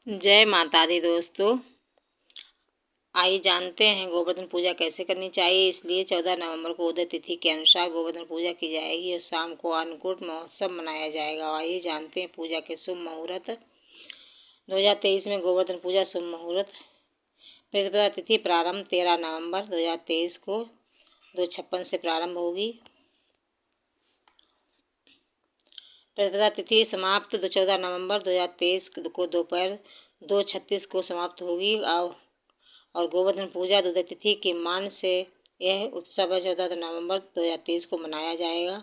जय माता दी दोस्तों। आइए जानते हैं गोवर्धन पूजा कैसे करनी चाहिए। इसलिए 14 नवंबर को उदय तिथि के अनुसार गोवर्धन पूजा की जाएगी और शाम को अन्नकूट महोत्सव मनाया जाएगा। आइए जानते हैं पूजा के शुभ मुहूर्त। 2023 में गोवर्धन पूजा शुभ मुहूर्त। प्रतिपदा तिथि प्रारंभ 13 नवंबर 2023 को 2:56 से प्रारंभ होगी। प्रतिपदा तिथि समाप्त 14 नवंबर 2023 को दोपहर 2:36 को समाप्त होगी। और गोवर्धन पूजा उदय तिथि के मान से यह उत्सव 14 नवंबर 2023 को मनाया जाएगा।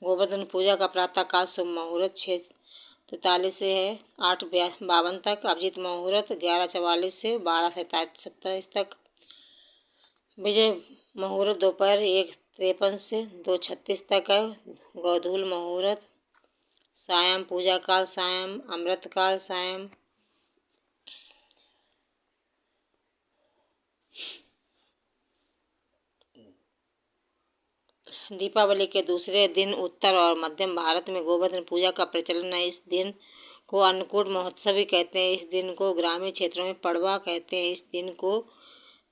गोवर्धन पूजा का प्रातःकाल शुभ मुहूर्त 6:43 से है 8:52 तक। अभिजीत मुहूर्त 11:44 से 12:27 तक। विजय मुहूर्त दोपहर 1:53 से 2:36 तक है। गोधूल मुहूर्त सायं पूजा काल सायं अमृत काल सायं। दीपावली के दूसरे दिन उत्तर और मध्यम भारत में गोवर्धन पूजा का प्रचलन है। इस दिन को अन्नकूट महोत्सव भी कहते हैं। इस दिन को ग्रामीण क्षेत्रों में पड़वा कहते हैं। इस दिन को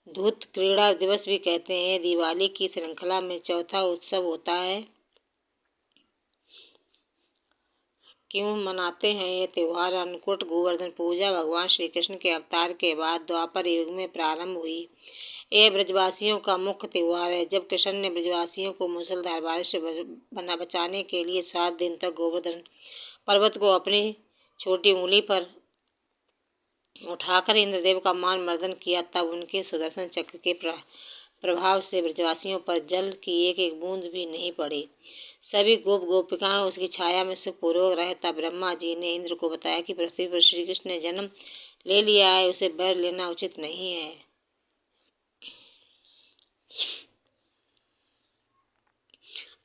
धूत क्रीड़ा दिवस भी कहते हैं। दिवाली की श्रृंखला में चौथा उत्सव होता है। क्यों मनाते हैं ये त्यौहार? अन्नकूट गोवर्धन पूजा भगवान श्री कृष्ण के अवतार के बाद द्वापर युग में प्रारंभ हुई। यह ब्रजवासियों का मुख्य त्यौहार है। जब कृष्ण ने ब्रजवासियों को मूसलाधार बारिश से बचाने के लिए 7 दिन तक गोवर्धन पर्वत को अपनी छोटी उंगली पर उठाकर इंद्रदेव का मान मर्दन किया, तब उनके सुदर्शन चक्र के प्रभाव से ब्रजवासियों पर जल की एक एक बूंद भी नहीं पड़ी। सभी गोपिकाएं उसकी छाया में सुखपूर्वक रहे। तब ब्रह्मा जी ने इंद्र को बताया कि पृथ्वी पर श्री कृष्ण ने जन्म ले लिया है, उसे बर लेना उचित नहीं है।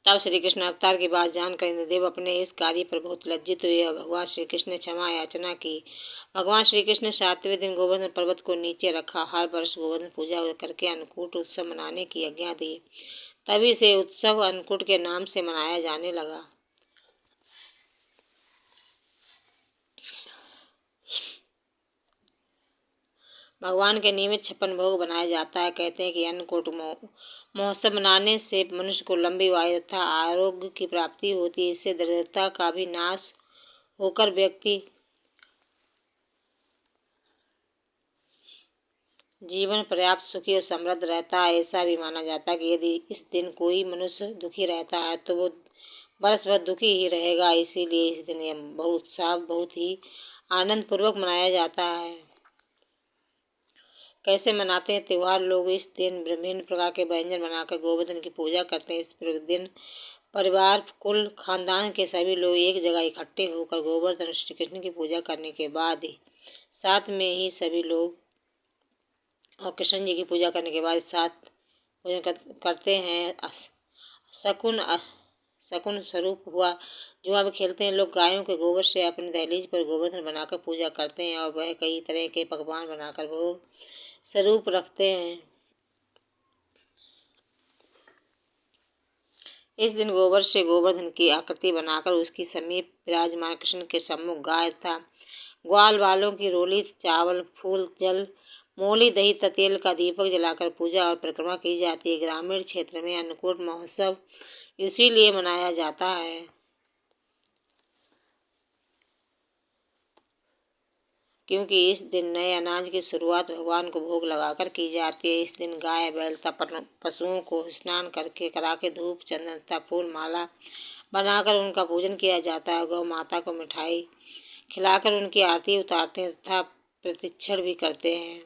तब श्री कृष्ण अवतार की बात जानकर इंद्रदेव अपने इस कार्य पर बहुत लज्जित हुए और भगवान श्री कृष्ण ने क्षमा याचना की। भगवान श्री कृष्ण ने 7वें दिन गोवर्धन पर्वत को नीचे रखा। हर वर्ष गोवर्धन पूजा करके अन्नकूट उत्सव मनाने की आज्ञा दी। तभी से उत्सव अन्नकूट के नाम से मनाया जाने लगा। भगवान के नियमित 56 भोग बनाया जाता है। कहते हैं कि अन्नकूट महोत्सव मनाने से मनुष्य को लंबी आयु तथा आरोग्य की प्राप्ति होती है। इससे दरिद्रता का भी नाश होकर व्यक्ति जीवन पर्याप्त सुखी और समृद्ध रहता है। ऐसा भी माना जाता है कि यदि इस दिन कोई मनुष्य दुखी रहता है तो वो बरस भर दुखी ही रहेगा। इसीलिए इस दिन यह बहुत ही आनंद पूर्वक मनाया जाता है। कैसे मनाते हैं त्यौहार? लोग इस दिन विभिन्न प्रकार के व्यंजन बनाकर गोवर्धन की पूजा करते हैं। इस दिन परिवार, कुल, खानदान के सभी लोग एक जगह इकट्ठे होकर गोवर्धन श्री कृष्ण की पूजा करने के बाद ही साथ में ही सभी लोग और कृष्ण जी की पूजा करने के बाद साथ पूजन करते हैं। शकुन स्वरूप हुआ जुआ भी खेलते हैं। लोग गायों के गोबर से अपने दहलीज पर गोवर्धन बनाकर पूजा करते हैं और वह कई तरह के पकवान बनाकर भोग स्वरूप रखते हैं। इस दिन गोबर से गोवर्धन की आकृति बनाकर उसकी समीप विराजमान कृष्ण के सम्मुख गाय तथा ग्वाल वालों की रोली, चावल, फूल, जल, मूली, दही तथा तेल का दीपक जलाकर पूजा और परिक्रमा की जाती है। ग्रामीण क्षेत्र में अन्नकूट महोत्सव इसीलिए मनाया जाता है क्योंकि इस दिन नए अनाज की शुरुआत भगवान को भोग लगाकर की जाती है। इस दिन गाय, बैल तथा पशुओं को स्नान कराके धूप, चंदन तथा फूल माला बनाकर उनका पूजन किया जाता है। गौ माता को मिठाई खिलाकर उनकी आरती उतारते हैं तथा प्रतिक्षण भी करते हैं।